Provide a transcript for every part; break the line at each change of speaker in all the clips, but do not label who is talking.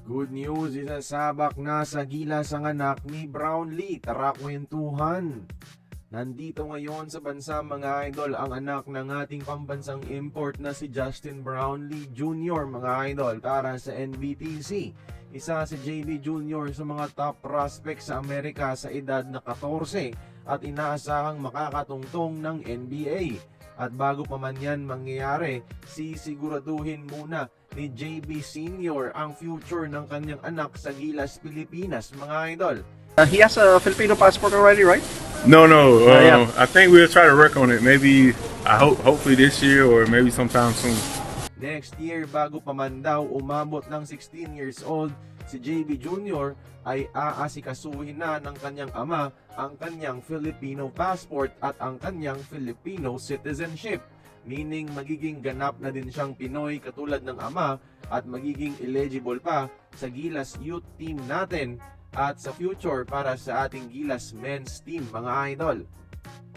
Good news, isasabak na sa gilas ang anak ni Brownlee. Tara kwentuhan. Nandito ngayon sa bansa mga idol ang anak ng ating pambansang import na si Justin Brownlee Jr. mga idol para sa NBTC. Isa si JB Jr. sa mga top prospects sa Amerika sa edad na 14 at inaasahang makakatungtong ng NBA. At bago pa man yan mangyayari, sisiguraduhin muna ni JB Sr. ang future ng kanyang anak sa Gilas, Pilipinas mga idol.
He has a Filipino passport already, right?
No.
Yeah.
I think we'll try to work on it. Maybe hopefully this year or maybe sometime soon.
Next year, bago pa man daw umabot ng 16 years old, si JB Jr. ay aasikasuhin na ng kanyang ama ang kanyang Filipino passport at ang kanyang Filipino citizenship. Meaning magiging ganap na din siyang Pinoy katulad ng ama at magiging eligible pa sa Gilas Youth Team natin at sa future para sa ating Gilas Men's Team mga idol.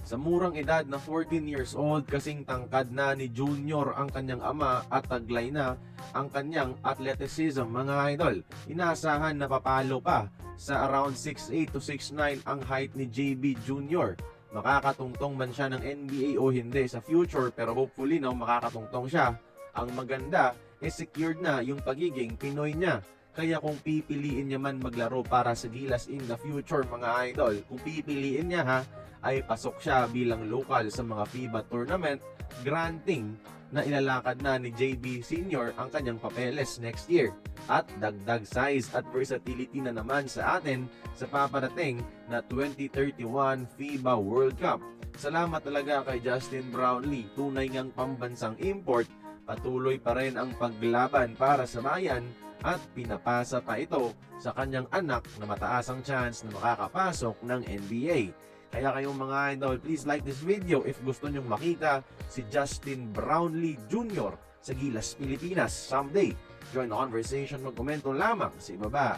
Sa murang edad na 14 years old, kasing tangkad na ni Junior ang kanyang ama at taglay na ang kanyang athleticism mga idol. Inaasahan na papalo pa sa around 6'8 to 6'9 ang height ni JB Jr. Makakatungtong man siya ng NBA o hindi sa future, pero hopefully makakatungtong siya. Ang maganda secured na yung pagiging Pinoy niya. Kaya kung pipiliin niya man maglaro para sa Gilas in the future mga idol, kung pipiliin niya ay pasok siya bilang local sa mga FIBA tournament, granting na ilalakad na ni JB Sr. ang kanyang papeles next year. At dagdag size at versatility na naman sa atin sa paparating na 2031 FIBA World Cup. Salamat talaga kay Justin Brownlee, tunay ngang pambansang import, patuloy pa rin ang paglaban para sa bayan at pinapasa pa ito sa kanyang anak na mataas ang chance na makakapasok ng NBA. Kaya kayong mga idol, please like this video if gusto nyong makita si Justin Brownlee Jr. sa Gilas, Pilipinas someday. Join the conversation, magkomento lamang sa ibaba.